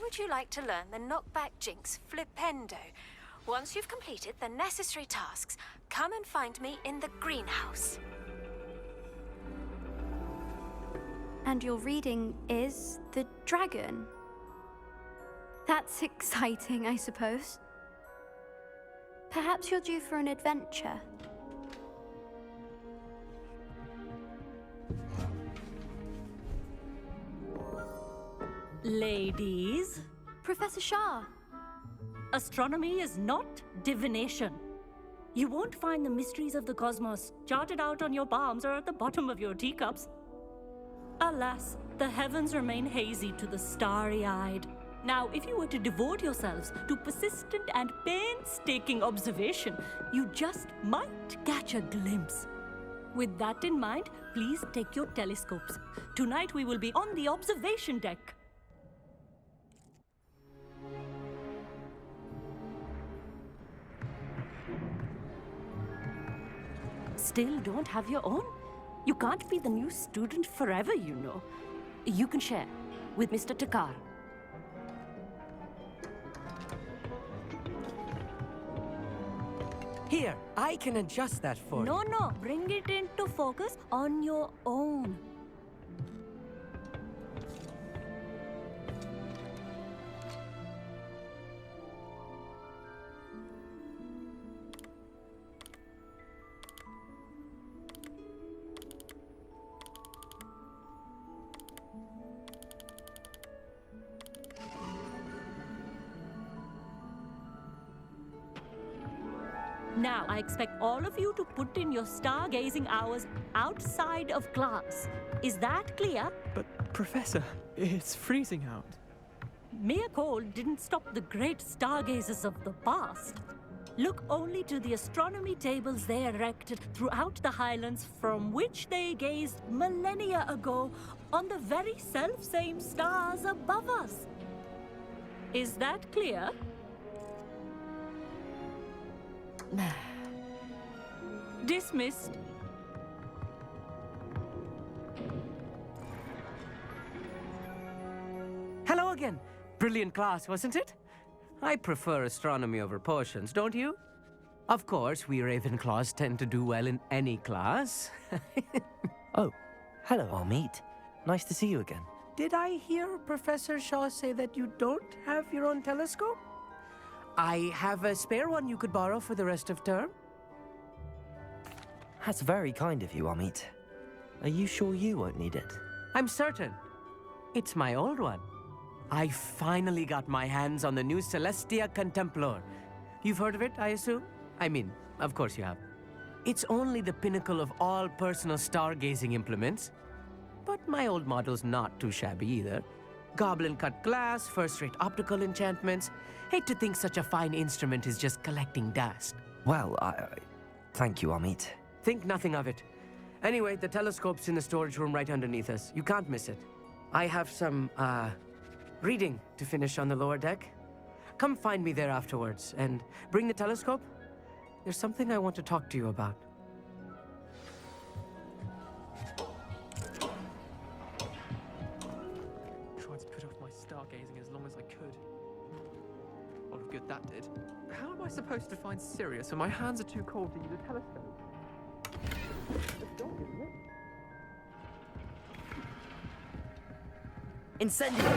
would you like to learn the knockback jinx flipendo? Once you've completed the necessary tasks, come and find me in the greenhouse. And your reading is the dragon. That's exciting, I suppose. Perhaps you're due for an adventure. Ladies, Professor Shah. astronomy is not divination. You won't find the mysteries of the cosmos charted out on your palms or at the bottom of your teacups. Alas, the heavens remain hazy to the starry-eyed. Now, if you were to devote yourselves to persistent and painstaking observation, you just might catch a glimpse. With that in mind, please take your telescopes. Tonight we will be on the observation deck. Still don't have your own? You can't be the new student forever, you know. You can share with Mr. Takar. Here, I can adjust that for you. No, bring it into focus on your own. Now, I expect all of you to put in your stargazing hours outside of class. Is that clear? But, Professor, it's freezing out. Mere cold didn't stop the great stargazers of the past. Look only to the astronomy tables they erected throughout the highlands from which they gazed millennia ago on the very self-same stars above us. Is that clear? Dismissed. Hello again. Brilliant class, wasn't it? I prefer astronomy over potions, don't you? Of course, we Ravenclaws tend to do well in any class. Oh, hello, Amit. Nice to see you again. Did I hear Professor Shaw say that you don't have your own telescope? I have a spare one you could borrow for the rest of term. That's very kind of you, Amit. Are you sure you won't need it? I'm certain. It's my old one. I finally got my hands on the new Celestia Contemplar. You've heard of it, I assume? I mean, of course you have. It's only the pinnacle of all personal stargazing implements. But my old model's not too shabby either. Goblin-cut glass, first-rate optical enchantments. Hate to think such a fine instrument is just collecting dust. Well, thank you, Amit. Think nothing of it. Anyway, the telescope's in the storage room right underneath us. You can't miss it. I have some, reading to finish on the lower deck. Come find me there afterwards, and bring the telescope. There's something I want to talk to you about. Tried to put off my stargazing as long as I could. A lot of good that did. How am I supposed to find Sirius when my hands are too cold to use a telescope? It's a dog, isn't it? Incendio!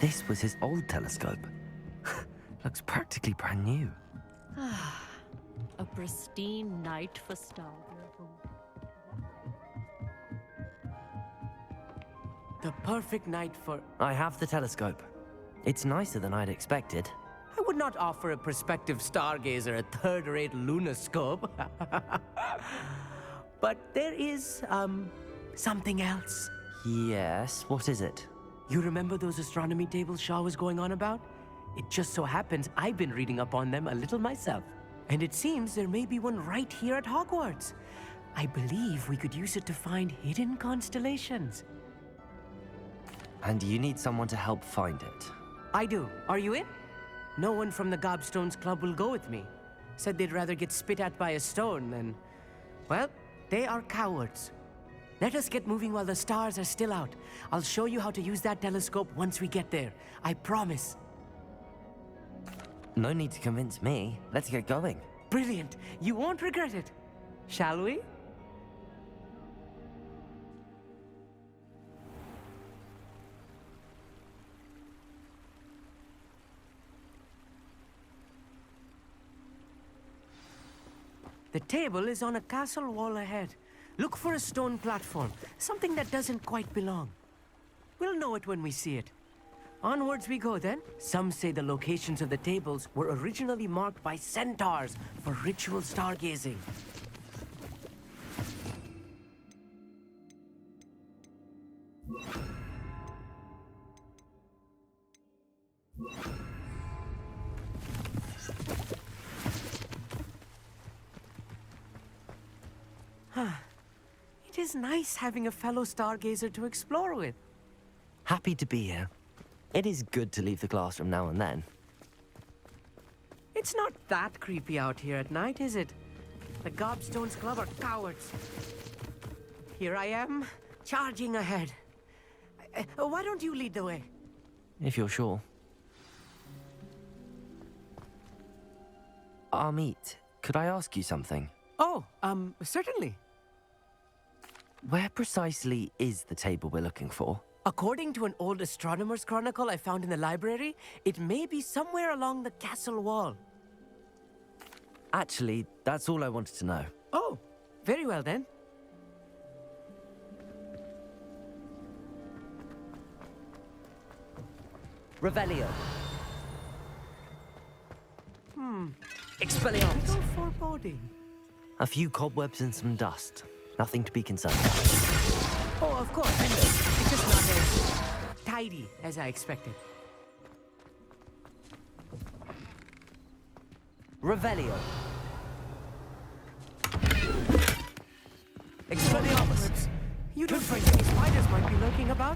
This was his old telescope. Looks practically brand new. A pristine night for stargazing. The perfect night for... I have the telescope. It's nicer than I'd expected. I would not offer a prospective stargazer a third-rate lunoscope. But there is, something else. Yes, what is it? You remember those astronomy tables Shaw was going on about? It just so happens I've been reading up on them a little myself. And it seems there may be one right here at Hogwarts. I believe we could use it to find hidden constellations. And you need someone to help find it. I do. Are you in? No one from the Gobstones Club will go with me. Said they'd rather get spit at by a stone than... Well, They are cowards. Let us get moving while the stars are still out. I'll show you how to use that telescope once we get there. I promise. No need to convince me. Let's get going. Brilliant. You won't regret it. Shall we? The table is on a castle wall ahead. Look for a stone platform, something that doesn't quite belong. We'll know it when we see it. Onwards we go then. Some say the locations of the tables were originally marked by centaurs for ritual stargazing. It is nice having a fellow stargazer to explore with. Happy to be here. It is good to leave the classroom now and then. It's not that creepy out here at night, is it? The Gobstones Club are cowards. Here I am, charging ahead. Why don't you lead the way? If you're sure. Amit, could I ask you something? Oh, certainly. Where precisely is the table we're looking for? According to an old astronomer's chronicle I found in the library, it may be somewhere along the castle wall. Actually, that's all I wanted to know. Oh, very well then. Revelio. Expelliarmus. Little foreboding. A few cobwebs and some dust. Nothing to be concerned about. Oh, of course, it's just not as tidy as I expected. Revelio. Expelliarmus. You don't think any spiders might be lurking about?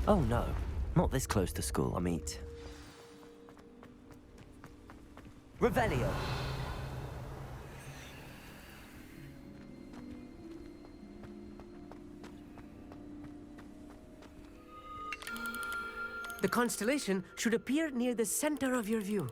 Oh no, not this close to school, Amit. Revelio. The constellation should appear near the center of your view.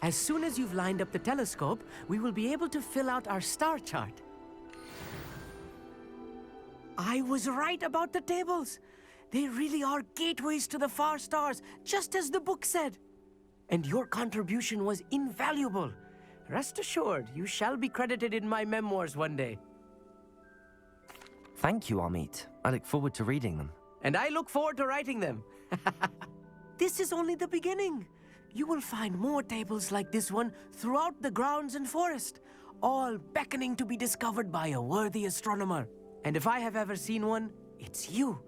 As soon as you've lined up the telescope, we will be able to fill out our star chart. I was right about the tables. They really are gateways to the far stars, just as the book said. And your contribution was invaluable. Rest assured, you shall be credited in my memoirs one day. Thank you, Amit. I look forward to reading them. And I look forward to writing them. This is only the beginning. You will find more tables like this one throughout the grounds and forest, all beckoning to be discovered by a worthy astronomer. And if I have ever seen one, it's you.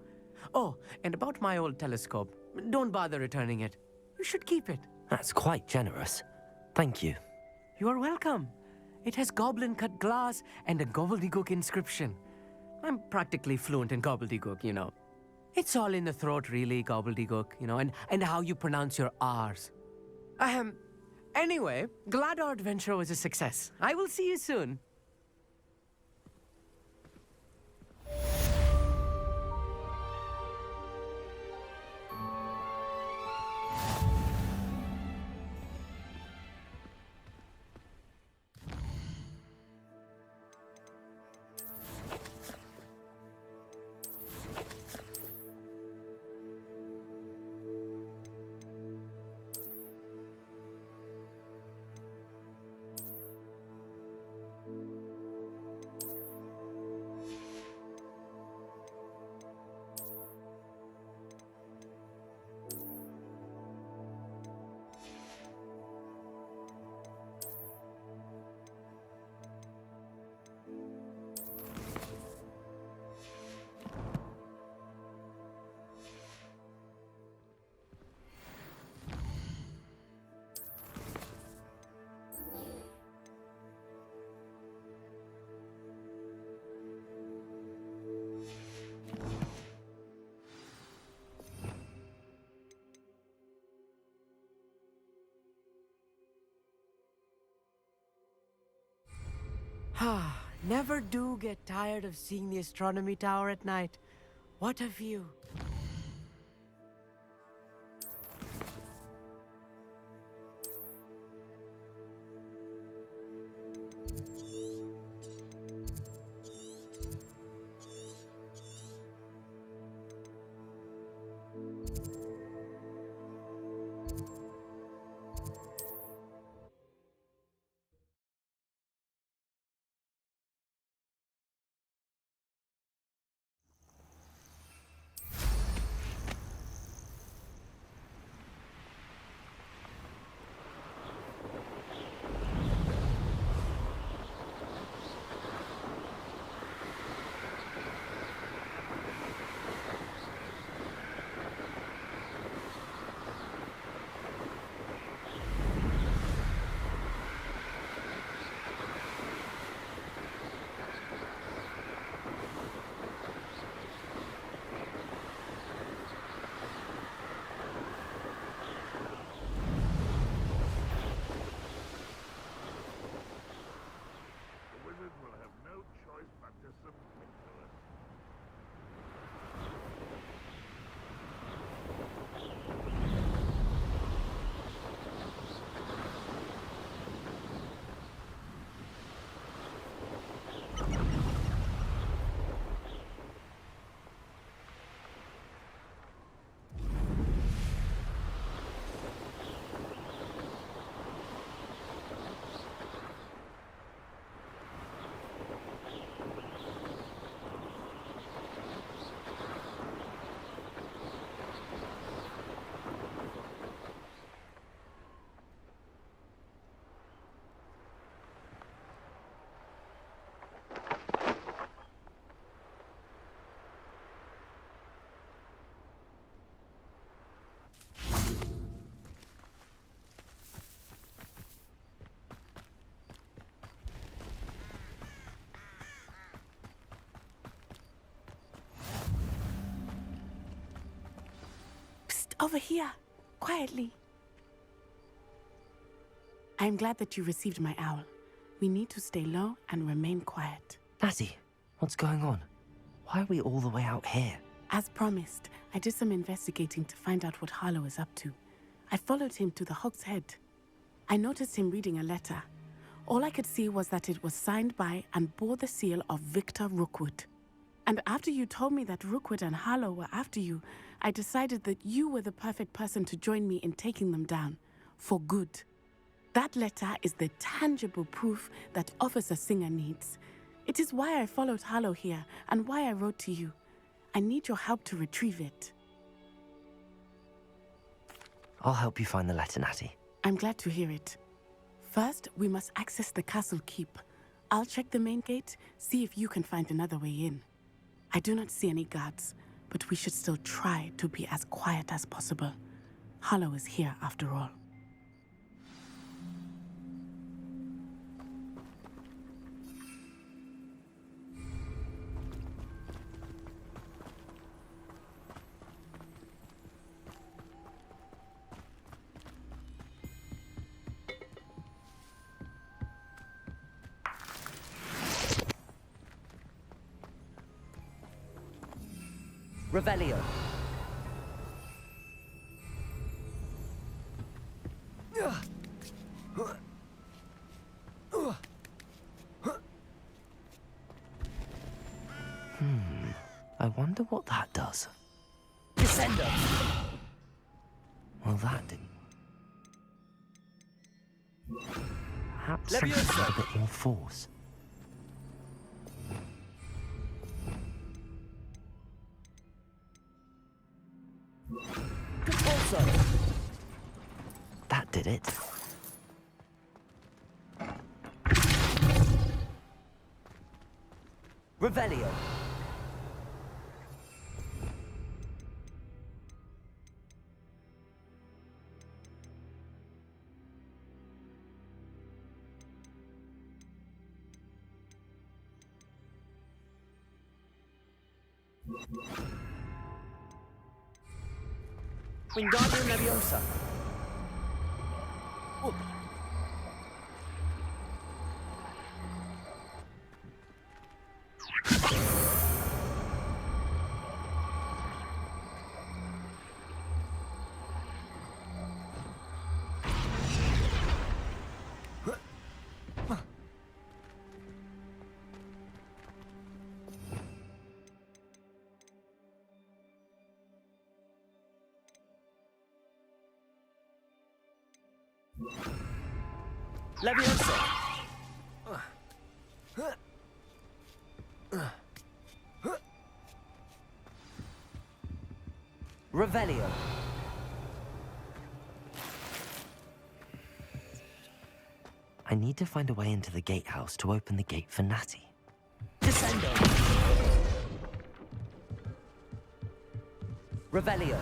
Oh, and about my old telescope, don't bother returning it. You should keep it. That's quite generous. Thank you. You are welcome. It has goblin-cut glass and a gobbledygook inscription. I'm practically fluent in gobbledygook, you know. It's all in the throat, really, gobbledygook, you know, and how you pronounce your R's. Anyway, glad our adventure was a success. I will see you soon. Never do get tired of seeing the astronomy tower at night. What a view. Will have no choice but to submit to it. Over here, quietly. I'm glad that you received my owl. We need to stay low and remain quiet. Natty, what's going on? Why are we all the way out here? As promised, I did some investigating to find out what Harlow is up to. I followed him to the Hog's Head. I noticed him reading a letter. All I could see was that it was signed by and bore the seal of Victor Rookwood. And after you told me that Rookwood and Harlow were after you, I decided that you were the perfect person to join me in taking them down. For good. That letter is the tangible proof that Officer Singer needs. It is why I followed Harlow here and why I wrote to you. I need your help to retrieve it. I'll help you find the letter, Natty. I'm glad to hear it. First, we must access the castle keep. I'll check the main gate, see if you can find another way in. I do not see any guards, but we should still try to be as quiet as possible. Harlow is here after all. Revelio. I wonder what that does. Descender! Well, that didn't. Perhaps something with a bit more force. That did it. Revelio. Wingardium Leviosa. Leviosa! Revelio! I need to find a way into the gatehouse to open the gate for Natty. Descendo! Revelio!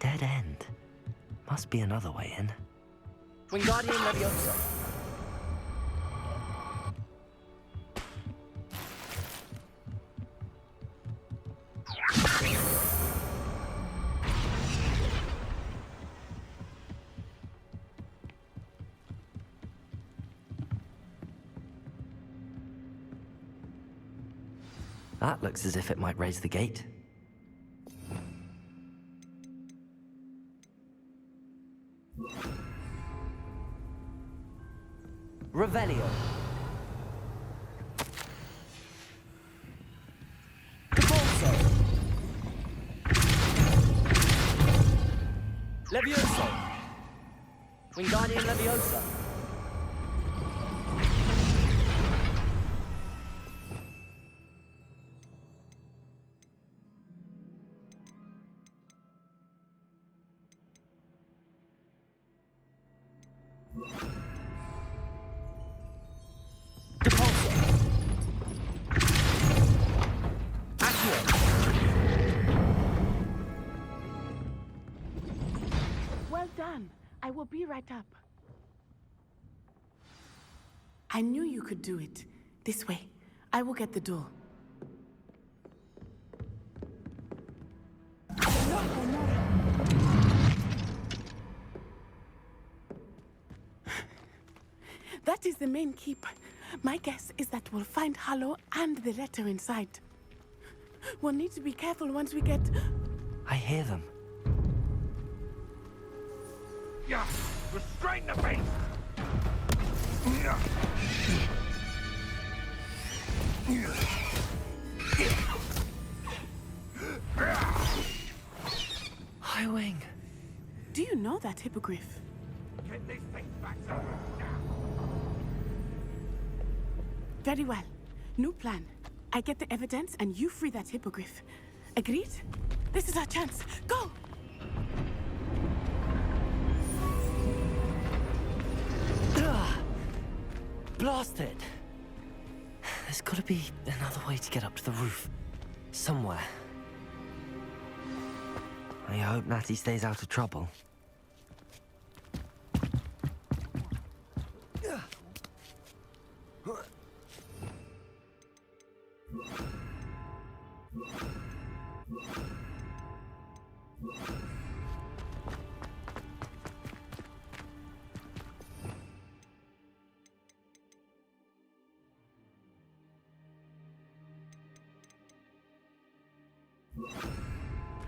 Dead end. Must be another way in. Wingardium Leviosa. That looks as if it might raise the gate. Revelio. Cabolso. Levioso. Wingardium Leviosa. Well done. I will be right up. I knew you could do it. This way. I will get the door. That is the main keep. My guess is that we'll find Harlow and the letter inside. We'll need to be careful once we get... I hear them. Yeah, restrain the beast! Yeah. High Wing. Do you know that hippogriff? Get these things back to us now. Very well. New plan. I get the evidence and you free that hippogriff. Agreed? This is our chance. Go! Blast it! There's gotta be another way to get up to the roof. Somewhere. I hope Natty stays out of trouble.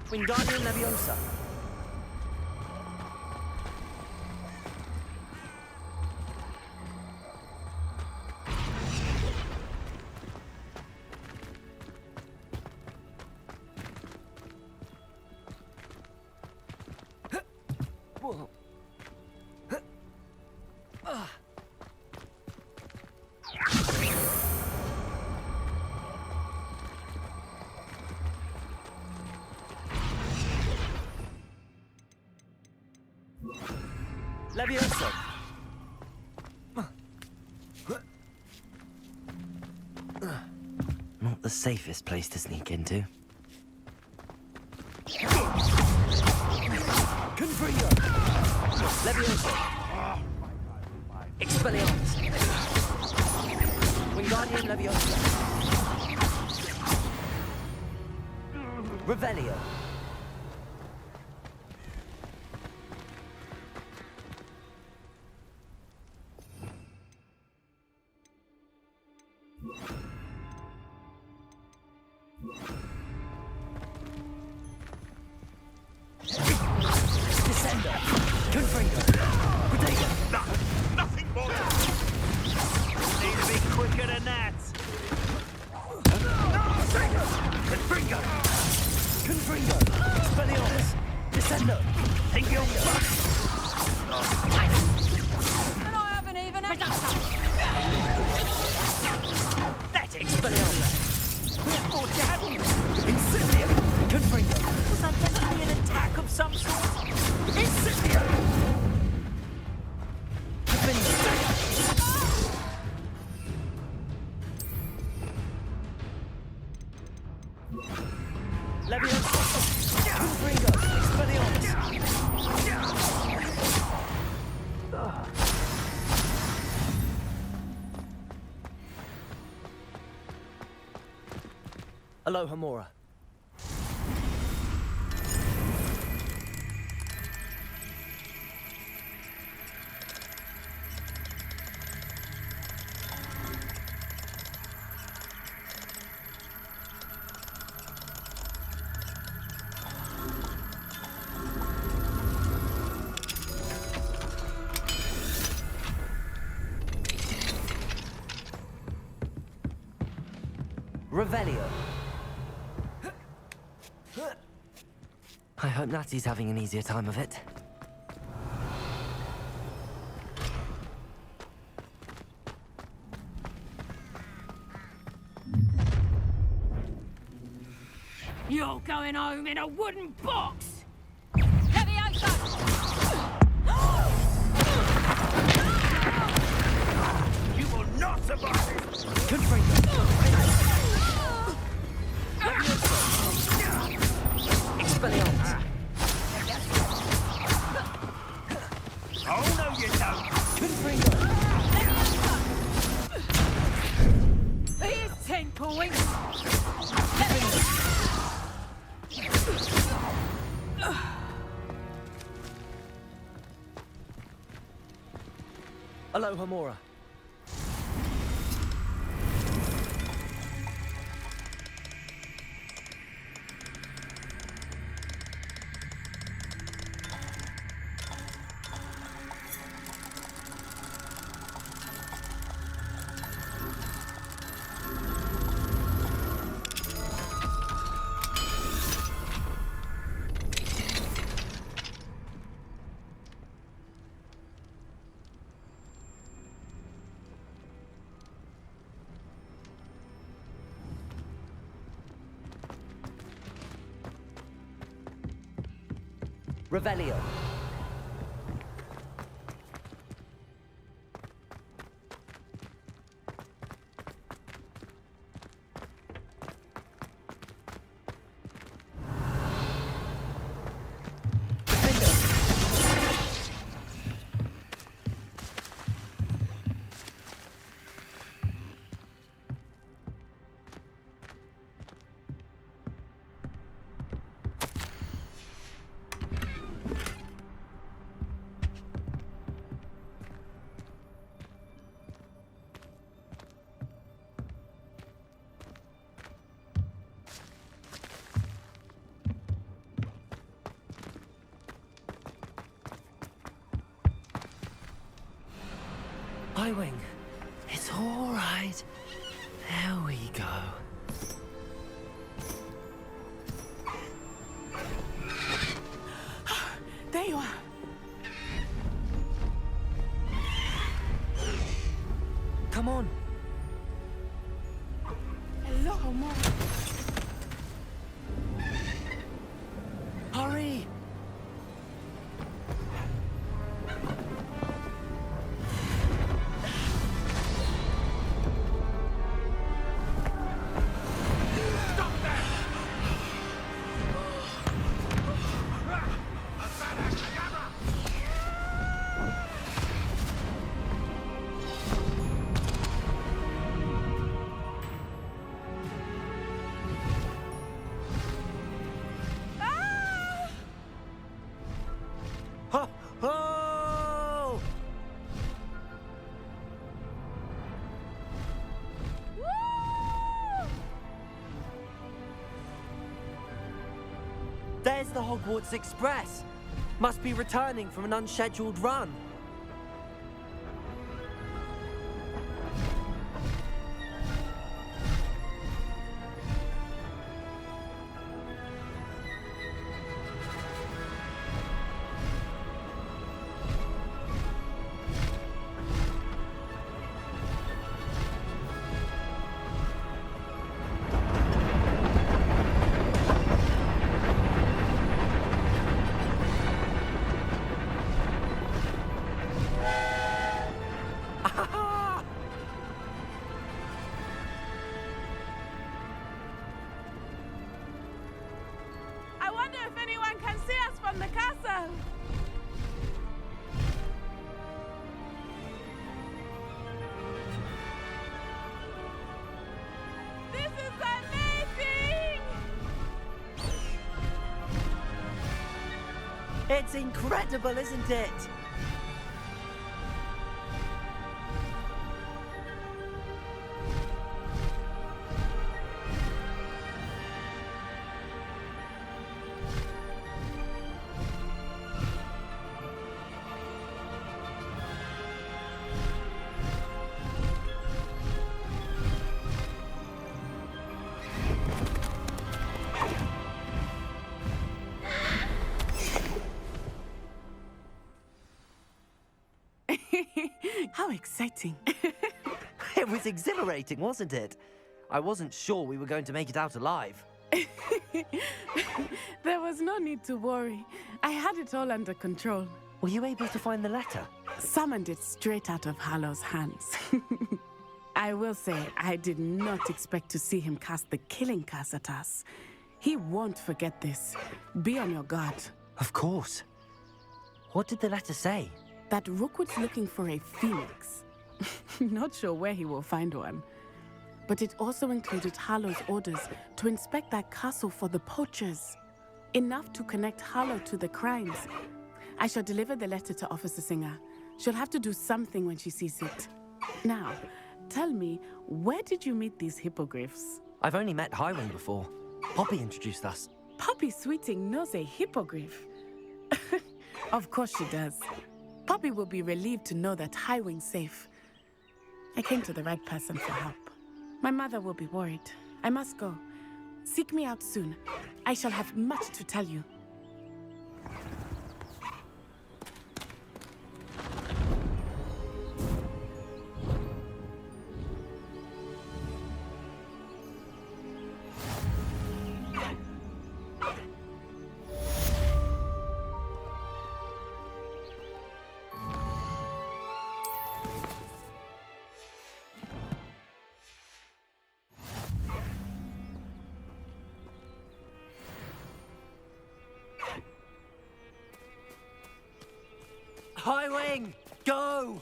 Wingardium Leviosa. Leviosa. Not the safest place to sneak into. Confrio. Leviosa. Expelliarmus. Wingardium Leviosa. Revelio. Confringo! Expelliarmus! Descendo! Think you're fucked? And I haven't even had That's Expelliarmus! We thought you hadn't! Incendio! Confringo! Was that definitely an attack of some sort? Incendio! Leviosa! Confringo! Expelliarmus! Aloha Mora. Revelio. I hope Natty's having an easier time of it. You're going home in a wooden box! Leviosa! You will not survive! Confringo! Expelliarmus! Oh, no, you don't! Confringo! Here's 10 points! Aloha Mora. Revelio. Y-Wing. It's all right. There we go. There you are. Come on. Hello, Mom. Hurry. Ho! Ho! There's the Hogwarts Express. Must be returning from an unscheduled run. can see us from the castle! This is amazing! It's incredible, isn't it? How exciting. It was exhilarating, wasn't it? I wasn't sure we were going to make it out alive. There was no need to worry. I had it all under control. Were you able to find the letter? Summoned it straight out of Harlow's hands. I will say, I did not expect to see him cast the killing curse at us. He won't forget this. Be on your guard. Of course. What did the letter say? That Rookwood's looking for a phoenix. Not sure where he will find one. But it also included Harlow's orders to inspect that castle for the poachers. Enough to connect Harlow to the crimes. I shall deliver the letter to Officer Singer. She'll have to do something when she sees it. Now, tell me, where did you meet these hippogriffs? I've only met Highwing before. Poppy introduced us. Poppy Sweeting knows a hippogriff. Of course she does. Poppy will be relieved to know that Highwing's safe. I came to the right person for help. My mother will be worried. I must go. Seek me out soon. I shall have much to tell you. Highwing! Go!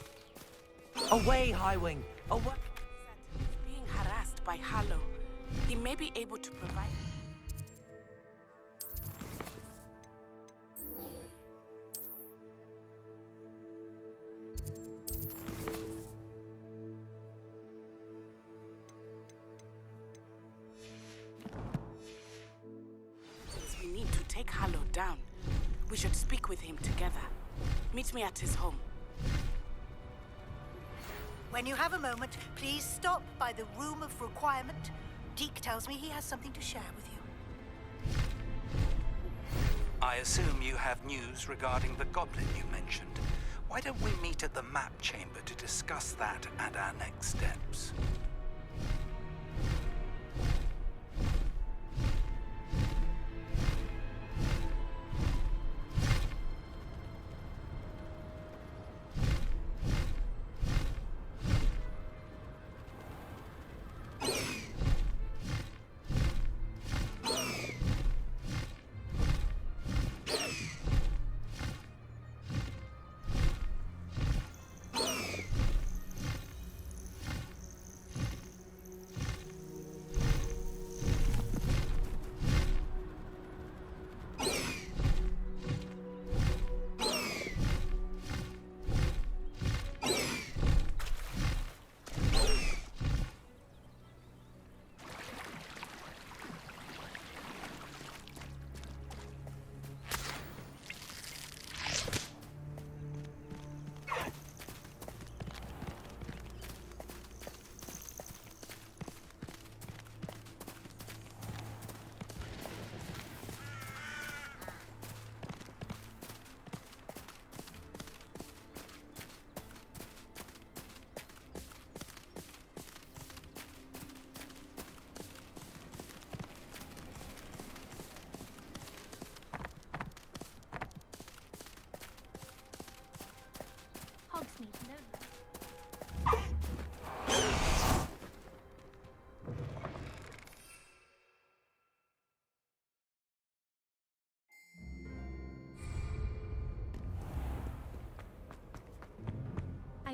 Away, Highwing! Away! Being harassed by Harlow. He may be able to provide... Since we need to take Harlow down, we should speak with him together. Meet me at his home. When you have a moment, please stop by the Room of Requirement. Deke tells me he has something to share with you. I assume you have news regarding the goblin you mentioned. Why don't we meet at the map chamber to discuss that and our next steps?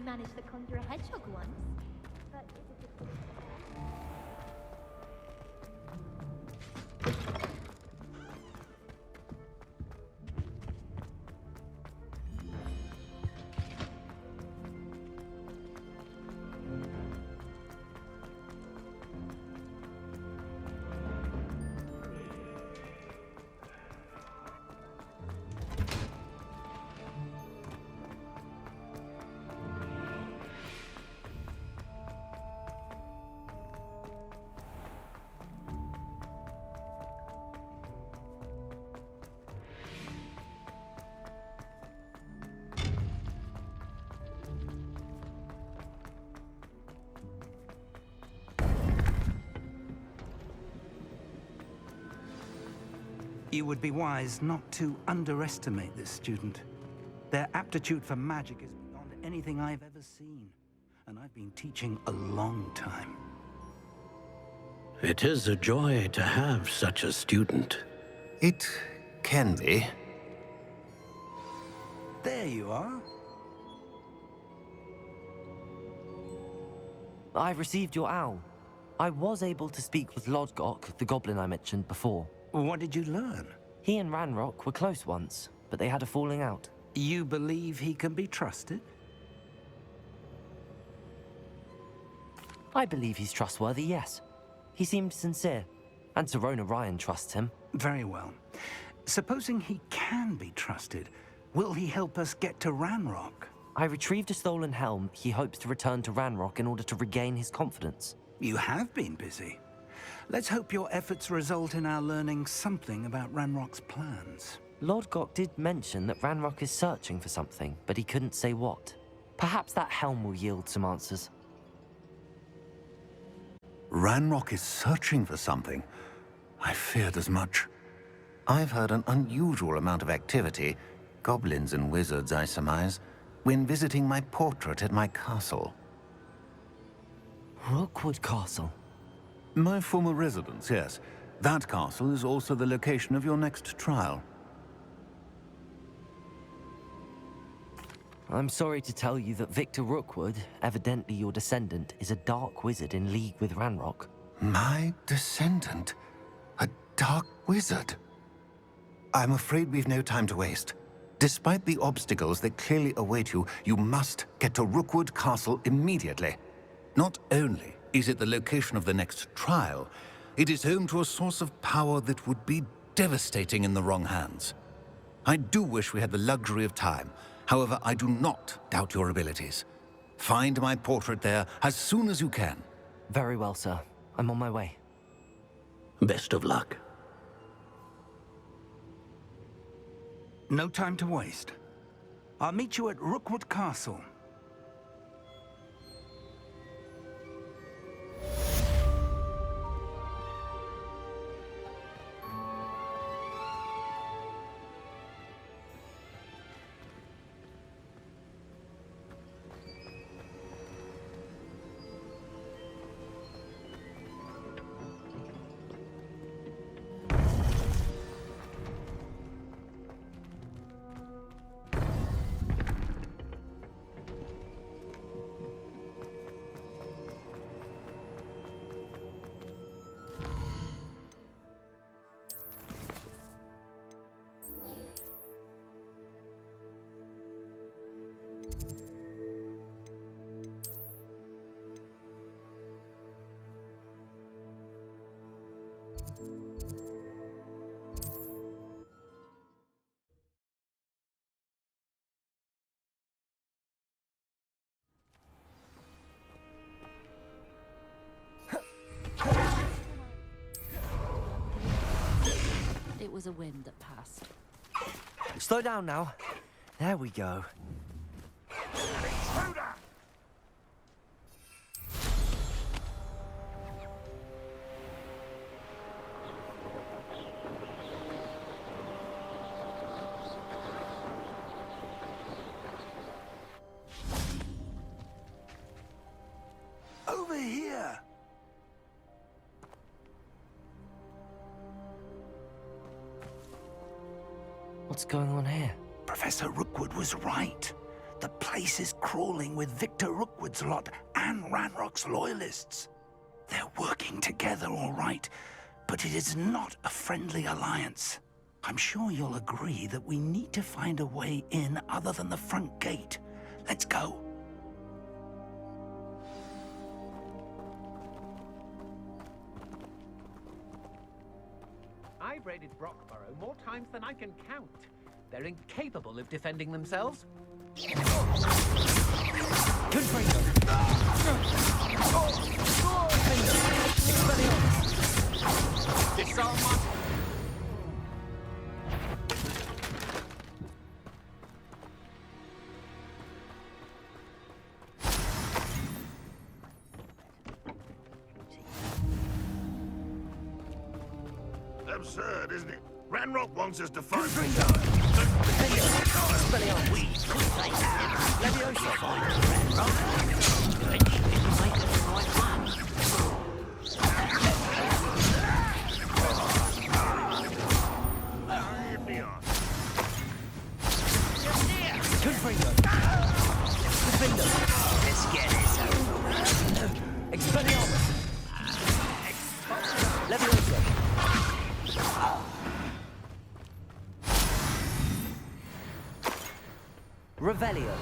I managed to conjure a hedgehog once, but it's a You would be wise not to underestimate this student. Their aptitude for magic is beyond anything I've ever seen, and I've been teaching a long time. It is a joy to have such a student. It can be. There you are. I received your owl. I was able to speak with Lodgok, the goblin I mentioned before. What did you learn? He and Ranrock were close once, but they had a falling out. You believe he can be trusted? I believe he's trustworthy, yes. He seemed sincere, and Serona Ryan trusts him. Very well. Supposing he can be trusted, will he help us get to Ranrock? I retrieved a stolen helm. He hopes to return to Ranrock in order to regain his confidence. You have been busy. Let's hope your efforts result in our learning something about Ranrock's plans. Lodgok did mention that Ranrock is searching for something, but he couldn't say what. Perhaps that helm will yield some answers. Ranrock is searching for something. I feared as much. I've heard an unusual amount of activity, goblins and wizards, I surmise, when visiting my portrait at my castle. Rookwood Castle? My former residence, yes. That castle is also the location of your next trial. I'm sorry to tell you that Victor Rookwood, evidently your descendant, is a dark wizard in league with Ranrock. My descendant? A dark wizard? I'm afraid we've no time to waste. Despite the obstacles that clearly await you, you must get to Rookwood Castle immediately. Not only is it the location of the next trial, it is home to a source of power that would be devastating in the wrong hands. I do wish we had the luxury of time. However, I do not doubt your abilities. Find my portrait there as soon as you can. Very well, sir. I'm on my way. Best of luck. No time to waste. I'll meet you at Rookwood Castle. It was a whim that passed. Slow down now. There we go. Over here! What's going on here? Professor Rookwood was right. The place is crawling with Victor Rookwood's lot and Ranrock's loyalists. They're working together, all right, but it is not a friendly alliance. I'm sure you'll agree that we need to find a way in other than the front gate. Let's go. I've raided Brockborough more times than I can count. They're incapable of defending themselves. Disarm my... Absurd, isn't it? Ranrock wants us to find... Let's get this over. Expelliarmus. Leviosa. Revelio.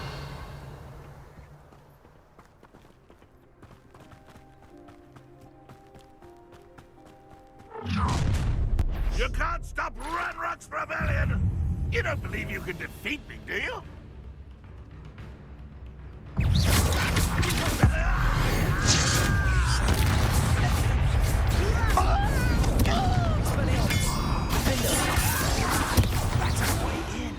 You can't stop Ranrock's rebellion! You don't believe you can defeat me, do you? That's our way in.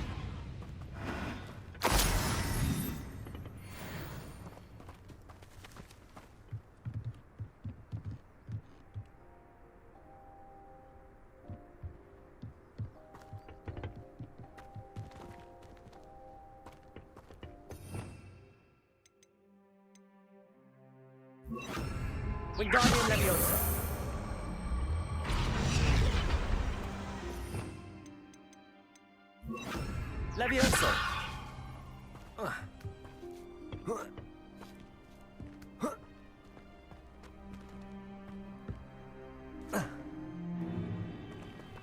Wingardium Leviosa. Leviosa.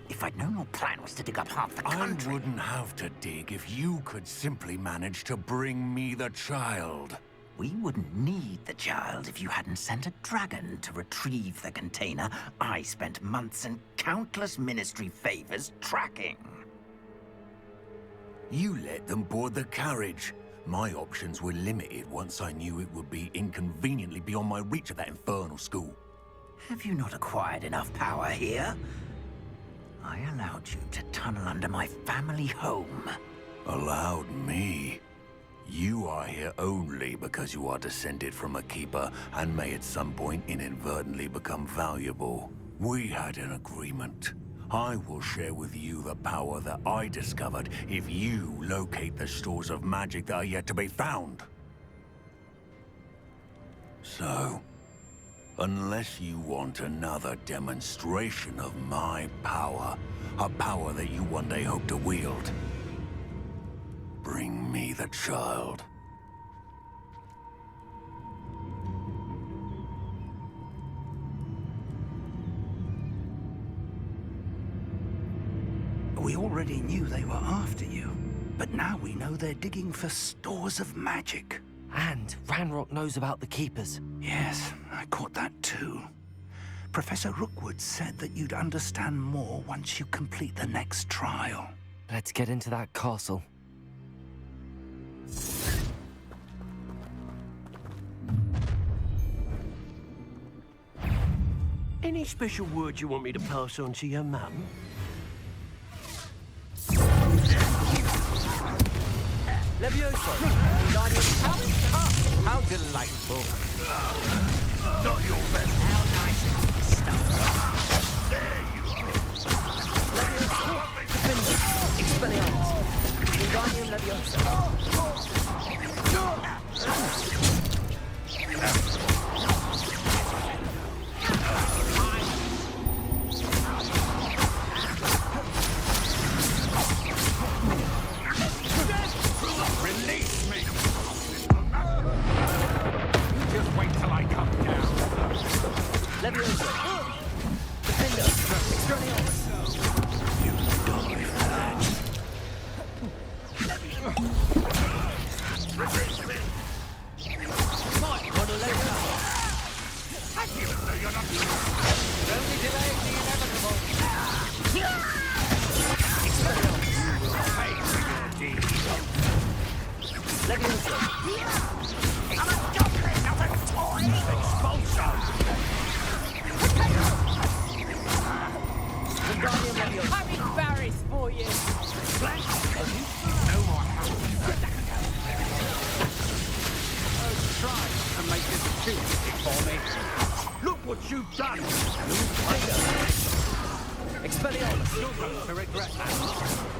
If I'd known your plan was to dig up half the country... I wouldn't have to dig if you could simply manage to bring me the child. We wouldn't need the child if you hadn't sent a dragon to retrieve the container I spent months and countless ministry favors tracking. You let them board the carriage. My options were limited once I knew it would be inconveniently beyond my reach at that infernal school. Have you not acquired enough power here? I allowed you to tunnel under my family home. Allowed me? You are here only because you are descended from a keeper and may at some point inadvertently become valuable. We had an agreement. I will share with you the power that I discovered if you locate the stores of magic that are yet to be found. So, unless you want another demonstration of my power, a power that you one day hope to wield, bring me the child. We already knew they were after you, but now we know they're digging for stores of magic. And Ranrock knows about the Keepers. Yes, I caught that too. Professor Rookwood said that you'd understand more once you complete the next trial. Let's get into that castle. Any special words you want me to pass on to your mum? Leviosa! How delightful! Not your best. How nice of you to stuff. There you are. Leviosa! Expelliarmus! Wingardium Leviosa! Release me! Expelliarmus! You're going to regret that.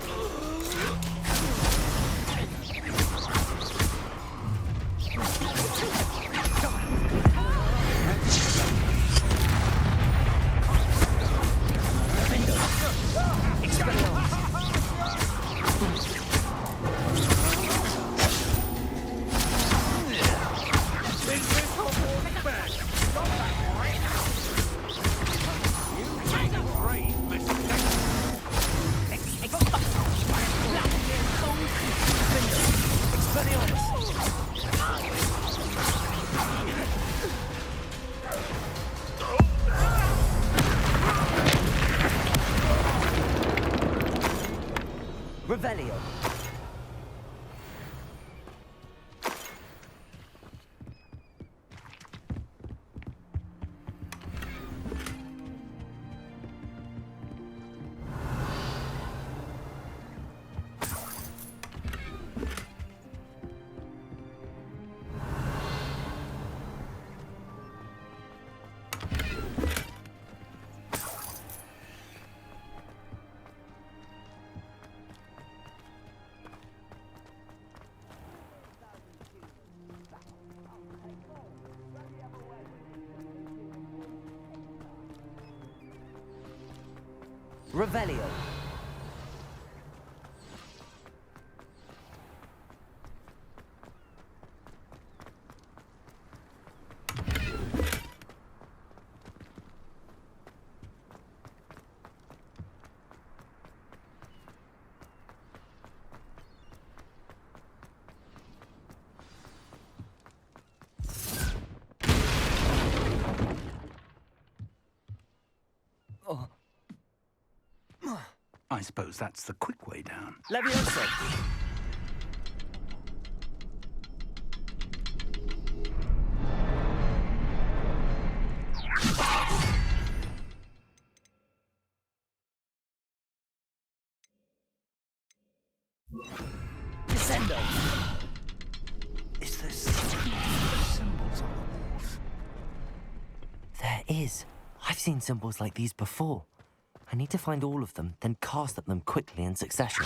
Revelio. Revelio. I suppose that's the quick way down. Levioso. Descendo. Is there symbols on the walls? There is. I've seen symbols like these before. I need to find all of them, then cast at them quickly in succession.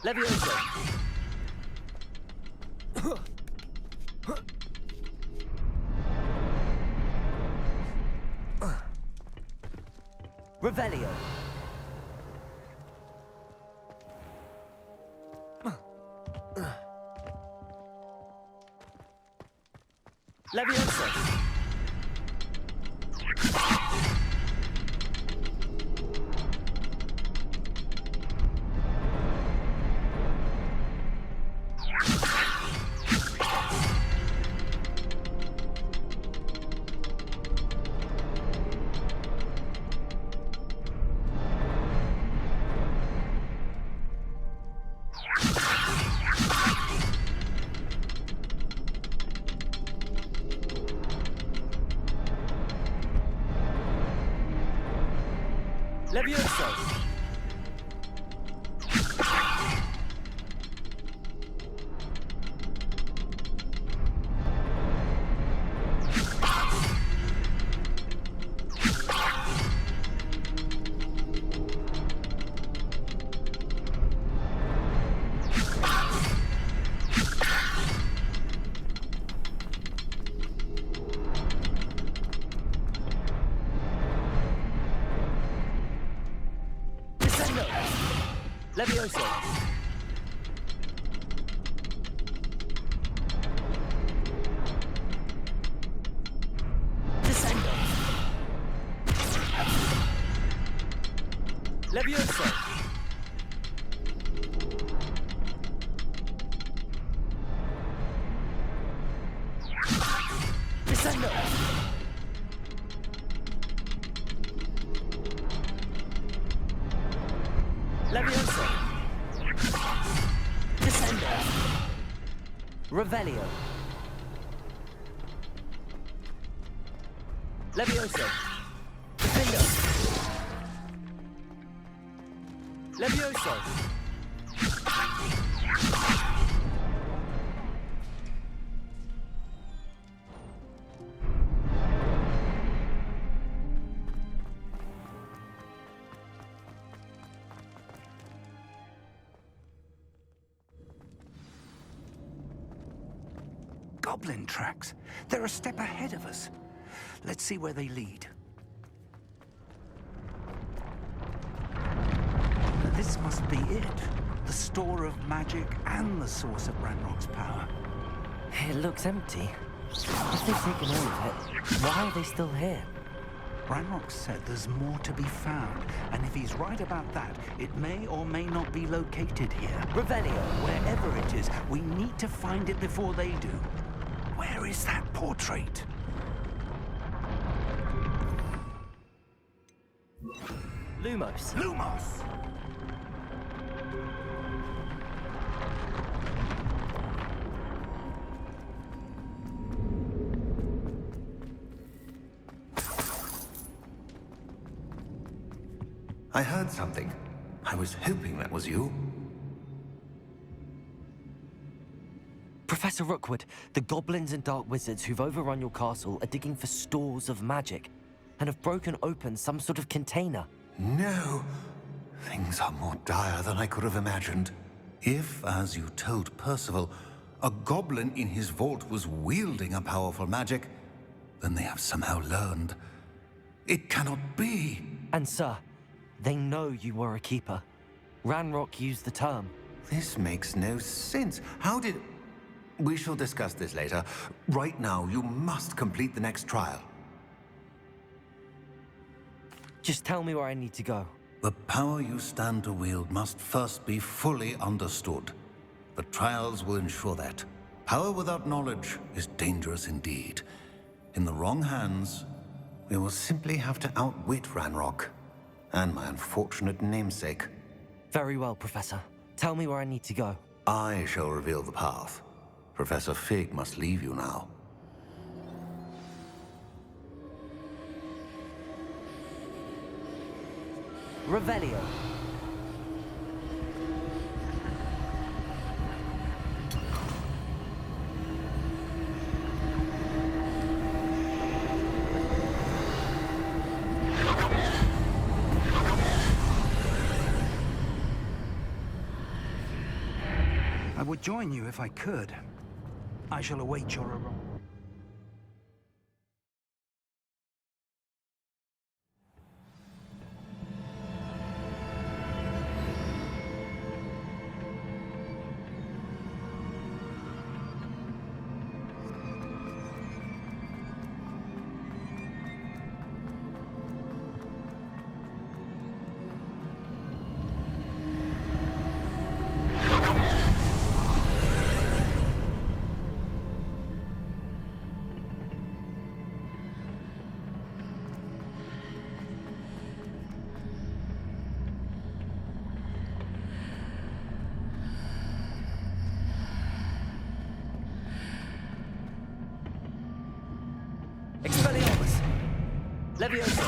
Levioso. Revelio. Levioso. Levioso. Levioso. Descendo. Levioso. Descendo. Levioso. Descendo. Revelio. Levioso. Defendo. Levioso. goblin tracks. They're a step ahead of us. Let's see where they lead. This must be it. The store of magic and the source of Ranrock's power. It looks empty. If they've taken all of it, why are they still here? Ranrock said there's more to be found, and if he's right about that, it may or may not be located here. Revelio! Wherever it is, we need to find it before they do. Where is that portrait? Lumos! Lumos! I heard something. I was hoping that was you. Professor Rookwood, the goblins and dark wizards who've overrun your castle are digging for stores of magic and have broken open some sort of container. No. Things are more dire than I could have imagined. If, as you told Percival, a goblin in his vault was wielding a powerful magic, then they have somehow learned. It cannot be. And sir, they know you were a keeper. Ranrock used the term. This makes no sense. How did... We shall discuss this later. Right now, you must complete the next trial. Just tell me where I need to go. The power you stand to wield must first be fully understood. The trials will ensure that. Power without knowledge is dangerous indeed. In the wrong hands, we will simply have to outwit Ranrock and my unfortunate namesake. Very well, Professor. Tell me where I need to go. I shall reveal the path. Professor Fig must leave you now. Revelio. I would join you if I could. I shall await your arrival. Expelliarmus! Leviosa!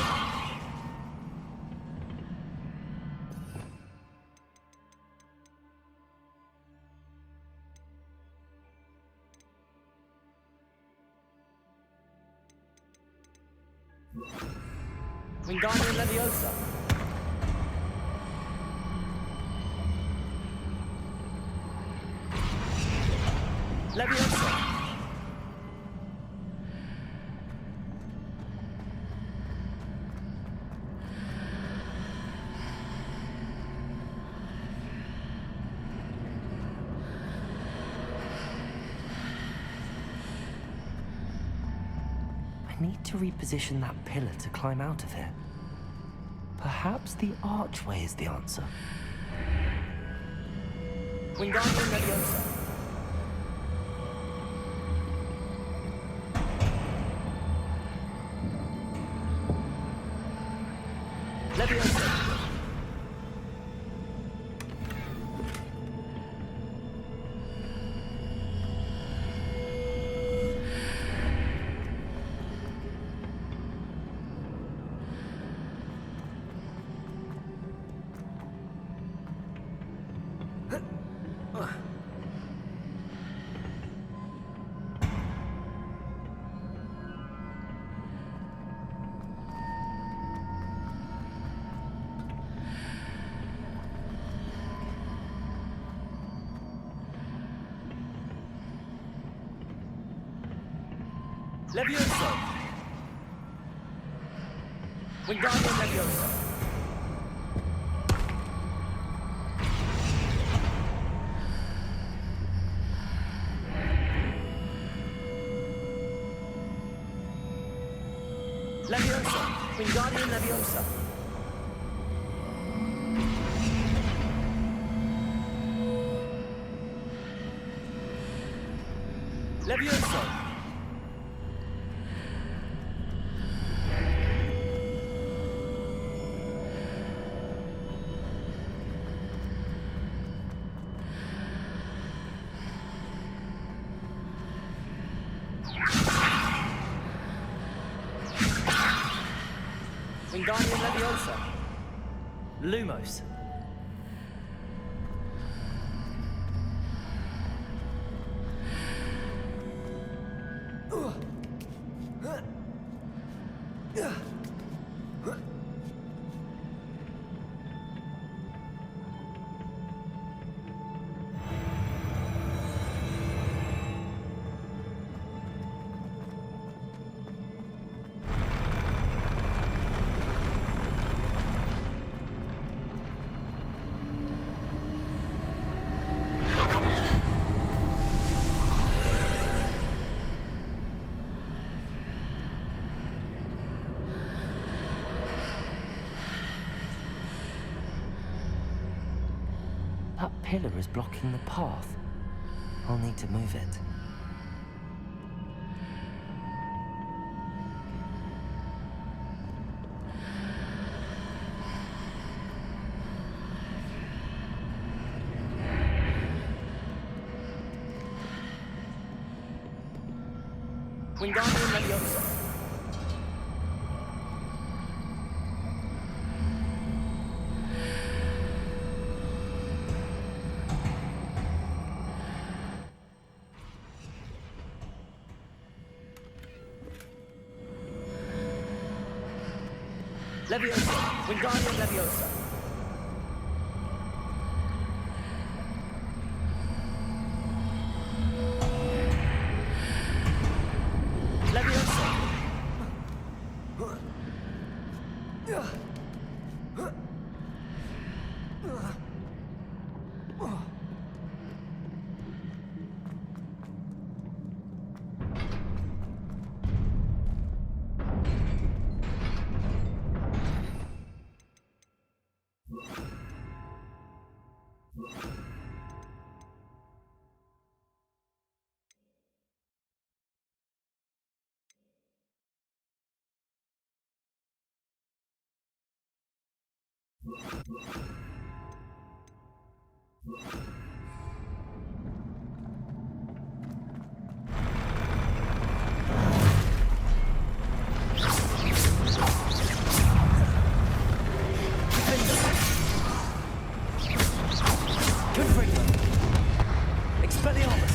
Wingardium Leviosa! Leviosa! I need to reposition that pillar to climb out of here. Perhaps the archway is the answer. Wingardium Leviosa. Leviosa. Levioso! Wingardium Levioso! Leviosa! Wingardium Leviosa! Levioso! Wingardium Leviosa! Lumos! That pillar is blocking the path. I'll need to move it. Wingardium Leviosa! Leviosa! Wingardium Leviosa! Leviosa! Expelliarmus!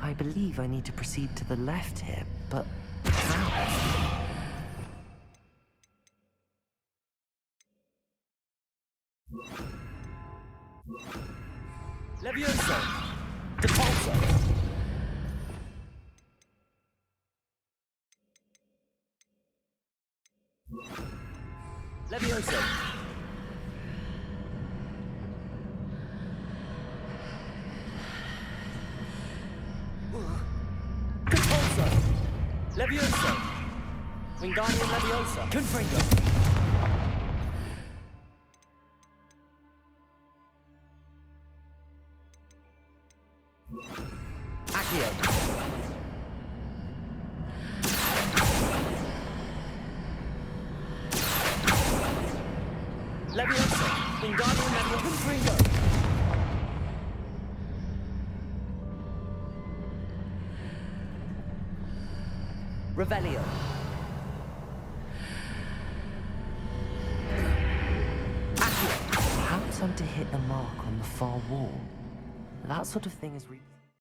I believe I need to proceed to the left here, but how? Levioso! Depulso! Levioso! Depulso! Levioso! Wingardium Leviosa! Confringo! Accio! Leviosa! Wingardium Leviosa! Confringo! Revelio! Perhaps I'm to hit the mark on the far wall. That sort of thing is